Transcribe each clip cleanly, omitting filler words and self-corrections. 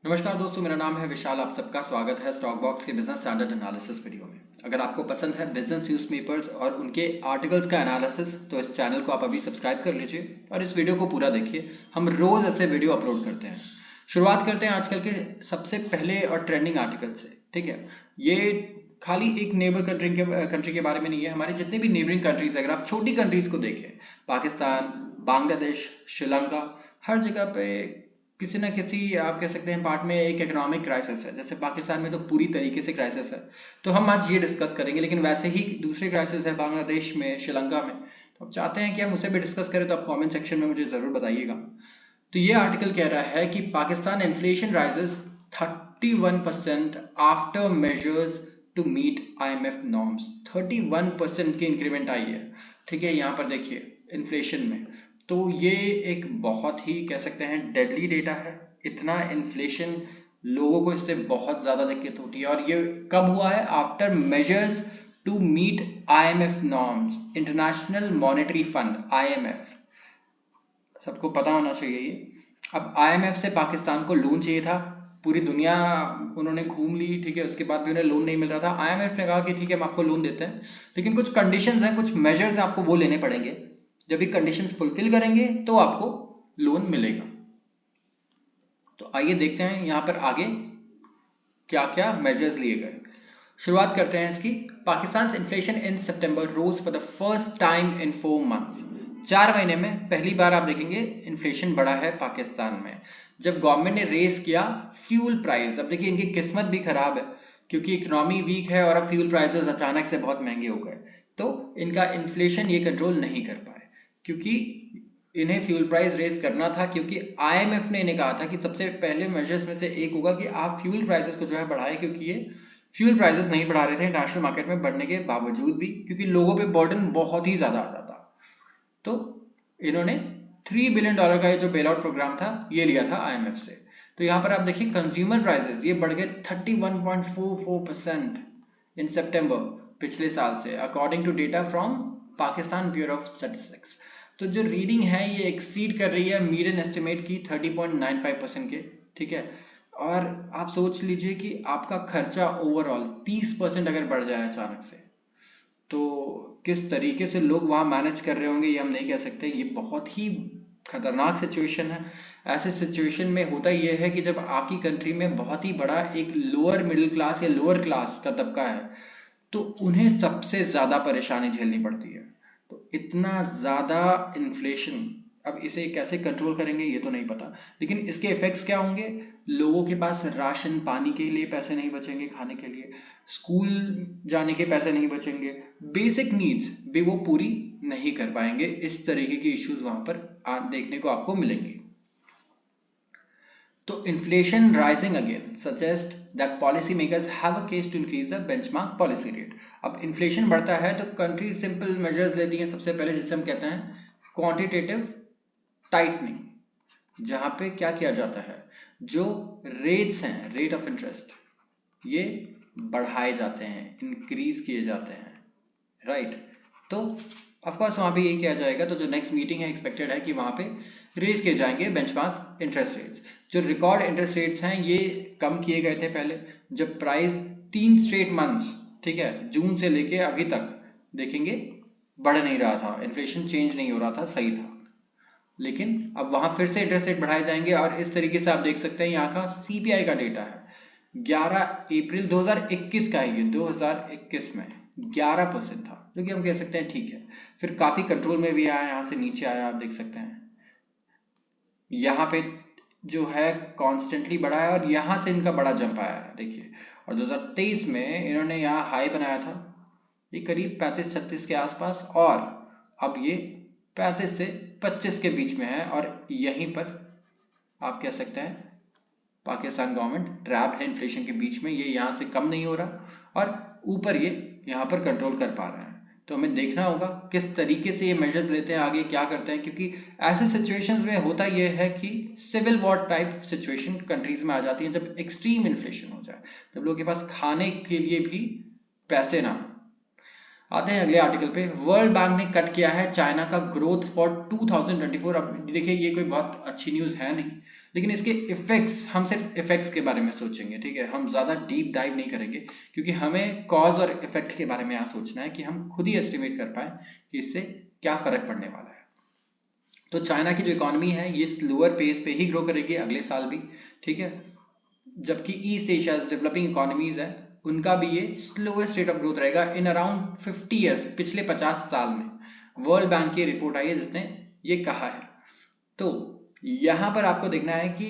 नमस्कार दोस्तों, मेरा नाम है विशाल। आप सबका स्वागत है स्टॉक बॉक्स के बिजनेस स्टैंडर्ड एनालिसिस वीडियो में। अगर आपको पसंद है बिजनेस न्यूज़पेपर्स और उनके आर्टिकल्स का एनालिसिस तो इस चैनल को आप अभी सब्सक्राइब कर लीजिए और इस वीडियो को पूरा देखिए। हम रोज ऐसे वीडियो अपलोड करते हैं। शुरुआत करते हैं आजकल के सबसे पहले और ट्रेंडिंग आर्टिकल से। ठीक है, ये खाली एक नेबर कंट्री के बारे में नहीं है। हमारे जितने भी नेबरिंग कंट्रीज, अगर आप छोटी कंट्रीज को देखें, पाकिस्तान, बांग्लादेश, श्रीलंका, हर जगह पे किसी ना किसी आप कह सकते हैं पार्ट में एक इकोनॉमिक क्राइसिस है। जैसे पाकिस्तान में तो पूरी तरीके से क्राइसिस है, तो हम आज ये डिस्कस करेंगे। लेकिन वैसे ही दूसरे क्राइसिस है बांग्लादेश में, श्रीलंका में। तो आप चाहते हैं कि हम उसे भी डिस्कस करें तो आप कमेंट सेक्शन में मुझे ज़रूर बताइएगा। तो ये आर्टिकल कह रहा है कि Pakistan inflation rises 31% after measures to meet IMF norms. 31% की इंक्रीमेंट आई है। ठीक है, यहाँ पर देखिए इन्फ्लेशन में, तो ये एक बहुत ही कह सकते हैं डेडली डेटा है। इतना इन्फ्लेशन, लोगों को इससे बहुत ज़्यादा दिक्कत होती है। और ये कब हुआ है? After measures to meet IMF norms, international monetary fund, IMF। सबको पता होना चाहिए ये। अब IMF से पाकिस्तान को लोन चाहिए था, पूरी दुनिया उन्होंने घूम ली। ठीक है, उसके बाद भी उन्हें लोन नहीं मिल रहा था। IMF ने कहा कि ठीक है, हम आपको लोन देते हैं, लेकिन कुछ कंडीशंस हैं, कुछ मेजर्स आपको वो लेने पड़ेंगे। जब ये कंडीशंस फुलफिल करेंगे तो आपको लोन मिलेगा। तो आइए देखते हैं यहाँ पर आगे क्या क्या मेजर्स लिए गए। शुरुआत करते हैं इसकी। Pakistan inflation in September rose for the first time in 4 months. 4 महीने में पहली बार आप देखेंगे इन्फ्लेशन बढ़ा है पाकिस्तान में, जब गवर्नमेंट ने रेस किया फ्यूल प्राइस। अब देखिए इनकी किस्मत भी खराब है, क्योंकि इकोनॉमी वीक है और अब फ्यूल प्राइसेस अचानक से बहुत महंगे हो गए, तो इनका इन्फ्लेशन ये कंट्रोल नहीं कर पाए। क्योंकि इन्हें फ्यूल प्राइस रेस करना था, क्योंकि IMF ने इन्हें कहा था कि सबसे पहले मेजर्स में से एक होगा कि आप फ्यूल प्राइसेस को जो है बढ़ाएं, क्योंकि ये फ्यूल प्राइसेस नहीं बढ़ा रहे थे इंटरनेशनल मार्केट में बढ़ने के बावजूद भी, क्योंकि लोगों पे बर्डन बहुत ही ज़्यादा आता था। तो इन्होंने $3 बिलियन का ये जो बेल आउट प्रोग्राम था ये लिया था IMF से। तो यहाँ पर आप देखिए कंज्यूमर प्राइसेस ये बढ़ गए 31.44% इन सितंबर पिछले साल से, according to data from Pakistan bureau of statistics. तो जो रीडिंग है ये एक्सीड कर रही है मीडियन एस्टिमेट की 30.95% के। ठीक है, और आप सोच लीजिए कि आपका खर्चा ओवरऑल 30% अगर बढ़ जाए अचानक से, तो किस तरीके से लोग वहाँ मैनेज कर रहे होंगे ये हम नहीं कह सकते। ये बहुत ही खतरनाक सिचुएशन है। ऐसे सिचुएशन में होता ये है कि जब आपकी कंट्री में बहुत ही बड़ा एक लोअर मिडिल क्लास या लोअर क्लास का तबका है, तो उन्हें सबसे ज़्यादा परेशानी झेलनी पड़ती है। तो इतना ज़्यादा इन्फ्लेशन, अब इसे कैसे कंट्रोल करेंगे ये तो नहीं पता, लेकिन इसके इफेक्ट्स क्या होंगे? लोगों के पास राशन पानी के लिए पैसे नहीं बचेंगे, खाने के लिए, स्कूल जाने के पैसे नहीं बचेंगे, बेसिक नीड्स भी वो पूरी नहीं कर पाएंगे। इस तरीके के इश्यूज वहां पर देखने को आपको मिलेंगे। तो inflation rising again suggest that policy makers have a case to increase the benchmark policy rate. अब इन्फ्लेशन बढ़ता है तो कंट्री सिंपल मेजर्स लेती है सबसे पहले, जिसे हम कहते हैं क्वांटिटेटिव टाइटनिंग, जहां पे क्या किया जाता है, जो रेट्स हैं, रेट ऑफ इंटरेस्ट, ये बढ़ाए जाते हैं, इंक्रीज किए जाते हैं। राइट, तो ऑफकोर्स वहाँ पे ये किया जाएगा। तो जो नेक्स्ट मीटिंग है एक्सपेक्टेड है कि वहाँ पे रेज किए जाएंगे बेंचमार्क इंटरेस्ट रेट्स। जो रिकॉर्ड इंटरेस्ट रेट्स हैं ये कम किए गए थे पहले, जब प्राइस 3 स्ट्रेट मंथ्स, ठीक है, जून से लेके अभी तक देखेंगे बढ़ नहीं रहा था, इन्फ्लेशन चेंज नहीं हो रहा था, सही था। लेकिन अब वहाँ फिर से इंटरेस्ट रेट बढ़ाए जाएंगे और इस तरीके से आप देख सकते हैं यहाँ का CPI का डेटा है 11 अप्रैल 2021 का है। ये 2021 में 11% था, जो कि हम कह सकते हैं ठीक है। फिर काफी कंट्रोल में भी आया, यहाँ से नीचे आया, आप देख सकते हैं यहाँ पे जो है कॉन्स्टेंटली बढ़ा है और यहाँ से इनका बड़ा जंप आया है, देखिए। और 2023 में इन्होंने यहाँ हाई बनाया था, ये करीब 35-36 के आसपास, और अब ये 35 से 25 के बीच में है। और यहीं पर आप कह सकते हैं पाकिस्तान गवर्नमेंट ट्रैप है इन्फ्लेशन के बीच में, ये यहाँ से कम नहीं हो रहा और ऊपर ये यहाँ पर कंट्रोल कर पा रहे हैं। तो हमें देखना होगा किस तरीके से ये मेजर्स लेते हैं, आगे क्या करते हैं, क्योंकि ऐसे सिचुएशंस में होता यह है कि civil war type situation countries में आ जाती है, जब एक्सट्रीम इन्फ्लेशन हो जाए, जब लोगों के पास खाने के लिए भी पैसे ना। आते हैं अगले आर्टिकल पे। वर्ल्ड बैंक ने कट किया है चाइना का ग्रोथ फॉर 2024। अब देखिए ये कोई बहुत अच्छी न्यूज़ है नहीं, लेकिन इसके इफेक्ट्स, हम सिर्फ इफेक्ट्स के बारे में सोचेंगे, ठीक है, हम ज़्यादा डीप डाइव नहीं करेंगे, क्योंकि हमें कॉज और इफेक्ट के बारे में यहाँ सोचना है कि हम खुद ही एस्टिमेट कर पाए कि इससे क्या फ़र्क पड़ने वाला है। तो चाइना की जो इकोनॉमी है ये स्लोअर पेस पे ही ग्रो करेगी अगले साल भी, ठीक है, जबकि ईस्ट एशिया डेवलपिंग इकोनॉमीज है उनका भी ये स्लोएस्ट रेट ऑफ ग्रोथ रहेगा इन अराउंड 50 ईयर्स, पिछले 50 साल में। वर्ल्ड बैंक की रिपोर्ट आई है जिसने ये कहा है। तो यहाँ पर आपको देखना है कि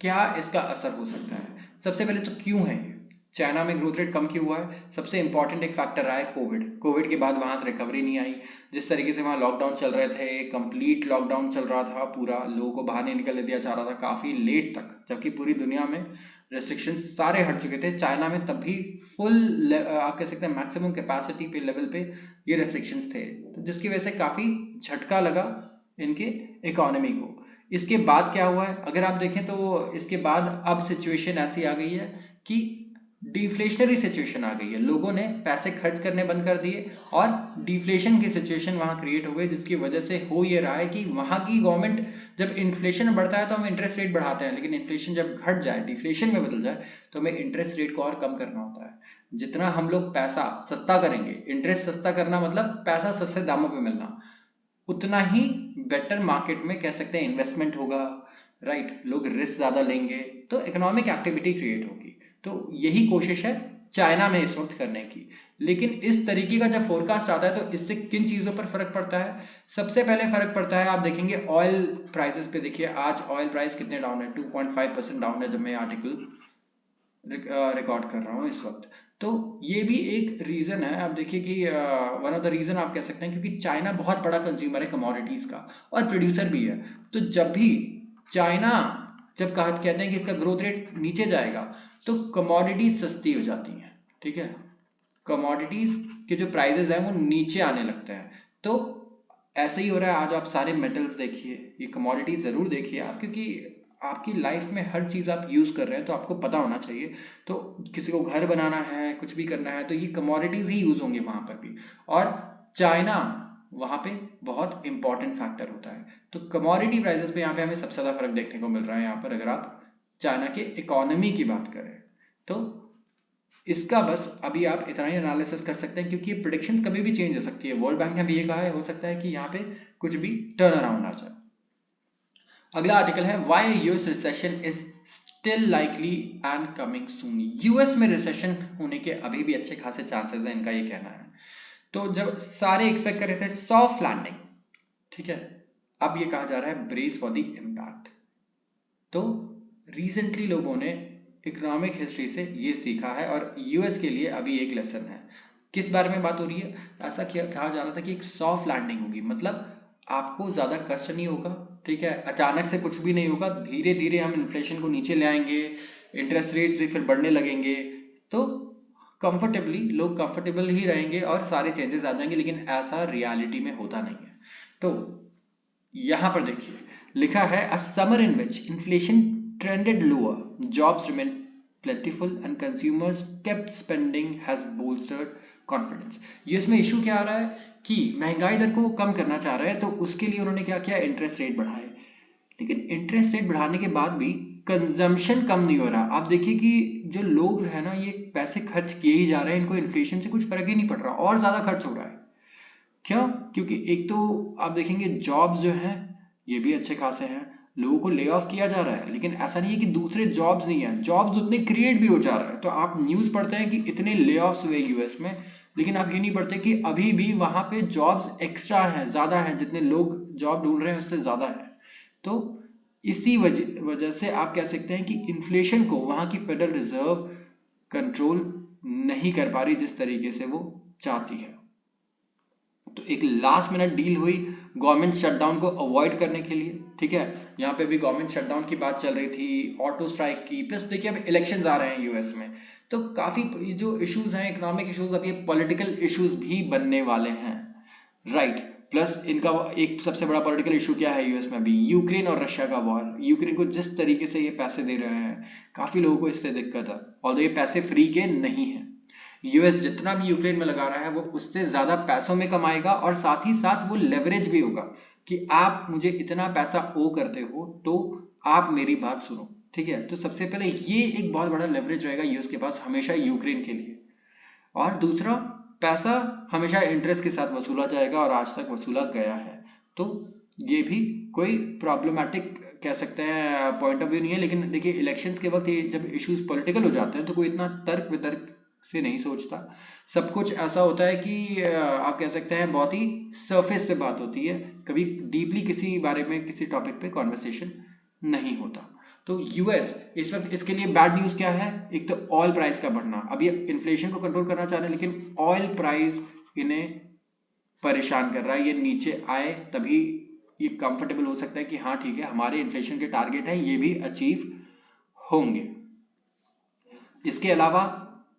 क्या इसका असर हो सकता है। सबसे पहले तो क्यों है ये चाइना में ग्रोथ रेट कम क्यों हुआ है? सबसे इंपॉर्टेंट एक फैक्टर रहा है कोविड के बाद वहां से रिकवरी नहीं आई। जिस तरीके से वहां लॉकडाउन चल रहे थे, कंप्लीट लॉकडाउन चल रहा था, पूरा लोगों को बाहर नहीं निकलने दिया जा रहा था काफी लेट तक, जबकि पूरी दुनिया में रेस्ट्रिक्शन सारे हट चुके थे। चाइना में तब भी फुल आप कह सकते हैं मैक्सिमम कैपेसिटी पे लेवल पे ये रेस्ट्रिक्शंस थे, तो जिसकी वजह से काफी झटका लगा इनके इकोनॉमी को। इसके बाद क्या हुआ है अगर आप देखें तो इसके बाद अब सिचुएशन ऐसी आ गई है कि डिफ्लेशनरी सिचुएशन आ गई है। लोगों ने पैसे खर्च करने बंद कर दिए और डिफ्लेशन की सिचुएशन वहां क्रिएट हो गई, जिसकी वजह से हो ये रहा है कि वहां की गवर्नमेंट, जब इन्फ्लेशन बढ़ता है तो हम इंटरेस्ट रेट बढ़ाते हैं, लेकिन इन्फ्लेशन जब घट जाए, डिफ्लेशन में बदल जाए, तो हमें इंटरेस्ट रेट को और कम करना होता है। जितना हम लोग पैसा सस्ता करेंगे, इंटरेस्ट सस्ता करना मतलब पैसा सस्ते दामों पर मिलना, उतना ही बेटर मार्केट में कह सकते हैं इन्वेस्टमेंट होगा, राइट, लोग रिस्क ज्यादा लेंगे, तो इकोनॉमिक एक्टिविटी क्रिएट होगी। तो यही कोशिश है चाइना में इस वक्त करने की। लेकिन इस तरीके का जब फोरकास्ट आता है तो इससे किन चीजों पर फर्क पड़ता है? सबसे पहले फर्क पड़ता है, आप देखेंगे ऑयल प्राइसेस पे। देखिए आज ऑयल प्राइस कितने डाउन है, 2.5% डाउन है जब मैं आर्टिकल रिकॉर्ड कर रहा हूँ इस वक्त। तो ये भी एक रीजन है। आप देखिए कि वन ऑफ द रीजन आप कह सकते हैं, क्योंकि चाइना बहुत बड़ा कंज्यूमर है कमोडिटीज का और प्रोड्यूसर भी है। तो जब भी चाइना कहते हैं कि इसका ग्रोथ रेट नीचे जाएगा तो कमोडिटीज सस्ती हो जाती हैं, ठीक है, कमोडिटीज के जो प्राइसेस हैं वो नीचे आने लगते हैं। तो ऐसे ही हो रहा है। आज आप सारे मेटल्स देखिए, ये कमोडिटीज जरूर देखिए आप, क्योंकि आपकी लाइफ में हर चीज आप यूज कर रहे हैं तो आपको पता होना चाहिए। तो किसी को घर बनाना है, कुछ भी करना है, तो ये कमोडिटीज ही यूज होंगे वहां पर भी, और चाइना वहां पे बहुत इंपॉर्टेंट फैक्टर होता है। तो कमोडिटी प्राइसेस पे यहाँ पे हमें सबसे ज्यादा फर्क देखने को मिल रहा है यहाँ पर, अगर आप चाइना के इकोनॉमी की बात करें तो। इसका बस अभी आप इतना ही एनालिसिस कर सकते हैं, क्योंकि ये प्रेडिक्शंस कभी भी चेंज हो सकती है। वर्ल्ड बैंक ने भी ये कहा है, हो सकता है कि यहाँ पे कुछ भी टर्न अराउंड आ जाए। अगला आर्टिकल है why US recession is still likely and coming soon. US में रिसेशन होने के अभी भी अच्छे खासे चांसेस हैं, इनका ये कहना है। तो जब सारे एक्सपेक्ट कर रहे थे सॉफ्ट लैंडिंग, ठीक है, अब ये कहा जा रहा है ब्रेस फॉर द इम्पैक्ट। तो रिसेंटली लोगों ने इकोनॉमिक हिस्ट्री से ये सीखा है और यूएस के लिए अभी एक लेसन है। किस बारे में बात हो रही है? ऐसा कहा जा रहा था कि एक सॉफ्ट लैंडिंग होगी, मतलब आपको ज्यादा कष्ट नहीं होगा, ठीक है, अचानक से कुछ भी नहीं होगा, धीरे धीरे हम इन्फ्लेशन को नीचे ले आएंगे, इंटरेस्ट रेट्स भी फिर बढ़ने लगेंगे, तो कंफर्टेबली लोग कंफर्टेबल ही रहेंगे और सारे चेंजेस आ जाएंगे। लेकिन ऐसा रियलिटी में होता नहीं है। तो यहां पर देखिए लिखा है a summer in which inflation trended lower, jobs remain plentiful and consumers kept spending has bolstered confidence। ये इसमें इशू क्या आ रहा है कि महंगाई दर को कम करना चाह रहे हैं, तो उसके लिए उन्होंने क्या किया, इंटरेस्ट रेट बढ़ाए। लेकिन इंटरेस्ट रेट बढ़ाने के बाद भी कंजम्पशन कम नहीं हो रहा। आप देखिए कि जो लोग है ना, ये पैसे खर्च किए ही जा रहे हैं, इनको इन्फ्लेशन से कुछ फर्क ही नहीं पड़ रहा और ज्यादा खर्च हो रहा है। क्यों? क्योंकि एक तो आप देखेंगे जॉब्स जो हैं ये भी अच्छे खासे हैं, लोगों को ले ऑफ किया जा रहा है, लेकिन ऐसा नहीं है कि दूसरे जॉब्स नहीं है, जॉब्स उतने क्रिएट भी हो जा रहा है। तो आप न्यूज पढ़ते हैं कि इतने ले ऑफ्स हुए यूएस में, लेकिन आप ये नहीं पढ़ते कि अभी भी वहां पे जॉब्स एक्स्ट्रा हैं, ज्यादा हैं, जितने लोग जॉब ढूंढ रहे हैं उससे ज्यादा है। तो इसी वजह से आप कह सकते हैं कि इन्फ्लेशन को वहां की फेडरल रिजर्व कंट्रोल नहीं कर पा रही जिस तरीके से वो चाहती है। तो एक लास्ट मिनट डील हुई गवर्नमेंट शटडाउन को अवॉइड करने के लिए, ठीक है, यहाँ पे भी गवर्नमेंट शटडाउन की बात चल रही थी, ऑटो स्ट्राइक की, प्लस देखिए अब इलेक्शंस आ रहे हैं यूएस में, तो काफी जो इश्यूज हैं इकोनॉमिक इश्यूज, अब ये पॉलिटिकल इश्यूज भी बनने वाले हैं, राइट। प्लस इनका एक सबसे बड़ा पॉलिटिकल इशू क्या है यूएस में अभी, यूक्रेन और रशिया का वॉर। यूक्रेन को जिस तरीके से ये पैसे दे रहे हैं, काफी लोगों को इससे दिक्कत है, और ये पैसे फ्री के नहीं है। यूएस जितना भी यूक्रेन में लगा रहा है वो उससे ज्यादा पैसों में कमाएगा, और साथ ही साथ वो लेवरेज भी होगा कि आप मुझे इतना पैसा ओ करते हो तो आप मेरी बात सुनो, ठीक है। तो सबसे पहले ये एक बहुत बड़ा लेवरेज रहेगा यूएस के पास हमेशा यूक्रेन के लिए। और दूसरा, पैसा हमेशा इंटरेस्ट के साथ वसूला जाएगा और आज तक वसूला गया है। तो ये भी कोई प्रॉब्लमेटिक कह सकते हैं पॉइंट ऑफ व्यू नहीं है। लेकिन देखिए इलेक्शंस के वक्त ये जब इश्यूज पॉलिटिकल हो जाते हैं तो कोई इतना तर्क वितर्क से नहीं सोचता। सब कुछ ऐसा होता है कि आप कह सकते हैं बहुत ही सरफेस पे बात होती है, कभी डीपली किसी बारे में किसी टॉपिक पे कॉन्वर्सेशन नहीं होता। तो यूएस इस वक्त इसके लिए बैड न्यूज क्या है? एक तो ऑयल प्राइस का बढ़ना। अब ये इन्फ्लेशन को कंट्रोल करना चाह रहे हैं लेकिन ऑयल प्राइस इन्हें परेशान कर रहा है। ये नीचे आए तभी ये कंफर्टेबल हो सकता है कि हाँ ठीक है हमारे इन्फ्लेशन के टारगेट है ये भी अचीव होंगे। इसके अलावा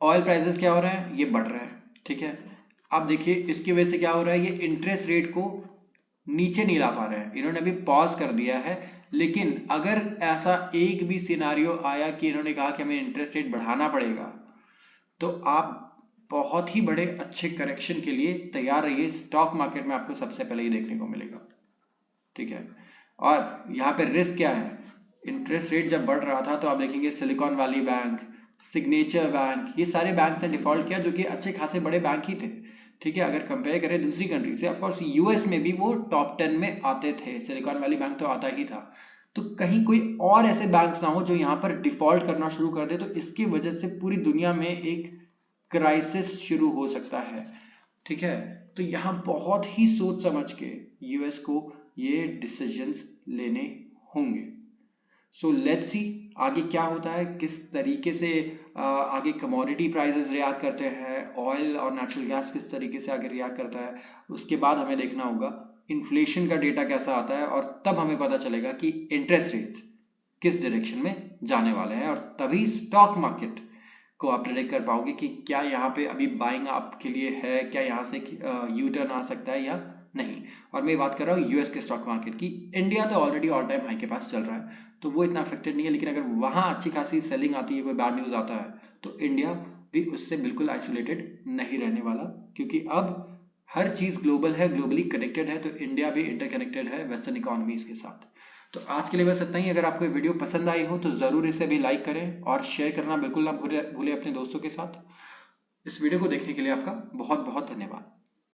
ऑयल प्राइसेस क्या हो रहा है? ये बढ़ रहा है, ठीक है। अब देखिए इसकी वजह से क्या हो रहा है, ये इंटरेस्ट रेट को नीचे नहीं ला पा रहे हैं। इन्होंने अभी पॉज कर दिया है, लेकिन अगर ऐसा एक भी सिनारियो आया कि इन्होंने कहा कि हमें इंटरेस्ट रेट बढ़ाना पड़ेगा तो आप बहुत ही बड़े अच्छे करेक्शन के लिए तैयार रहिए। स्टॉक मार्केट में आपको सबसे पहले ही देखने को मिलेगा, ठीक है। और यहाँ पे रिस्क क्या है? इंटरेस्ट रेट जब बढ़ रहा था तो आप देखेंगे silicon valley bank, signature bank, ये सारे बैंक ने डिफॉल्ट किया जो कि अच्छे खासे बड़े बैंक ही थे, ठीक है। अगर कंपेयर करें दूसरी कंट्री से, ऑफकोर्स यूएस में भी वो टॉप 10 में आते थे, सिलिकॉन वैली बैंक तो आता ही था। तो कहीं कोई और ऐसे बैंक्स ना हो जो यहाँ पर डिफॉल्ट करना शुरू कर दे, तो इसकी वजह से पूरी दुनिया में एक क्राइसिस शुरू हो सकता है, ठीक है। तो यहाँ बहुत ही सोच समझ के यूएस को ये डिसीजंस लेने होंगे। सो लेट्स सी आगे क्या होता है, किस तरीके से आगे कमोडिटी प्राइसेस रिएक्ट करते हैं, ऑयल और नेचुरल गैस किस तरीके से आगे रिएक्ट करता है। उसके बाद हमें देखना होगा इन्फ्लेशन का डेटा कैसा आता है और तब हमें पता चलेगा कि इंटरेस्ट रेट्स किस डायरेक्शन में जाने वाले हैं। और तभी स्टॉक मार्केट को आप प्रेडिक्ट कर पाओगे कि क्या यहाँ पे अभी बाइंग आपके लिए है, क्या यहाँ से यू टर्न आ सकता है या नहीं। और मैं बात कर रहा हूँ यूएस के स्टॉक मार्केट की। इंडिया तो ऑलरेडी ऑल टाइम हाई के पास चल रहा है तो वो इतना अफेक्टेड नहीं है, लेकिन अगर वहाँ अच्छी खासी सेलिंग आती है, कोई बैड न्यूज़ आता है, तो इंडिया भी उससे बिल्कुल आइसोलेटेड नहीं रहने वाला, क्योंकि अब हर चीज़ ग्लोबल है, ग्लोबली कनेक्टेड है। तो इंडिया भी इंटरकनेक्टेड है वेस्टर्न इकोनॉमीज के साथ। तो आज के लिए बस इतना ही। अगर आपको वीडियो पसंद आई हो तो ज़रूर इसे भी लाइक करें और शेयर करना बिल्कुल ना भूलें अपने दोस्तों के साथ। इस वीडियो को देखने के लिए आपका बहुत बहुत धन्यवाद।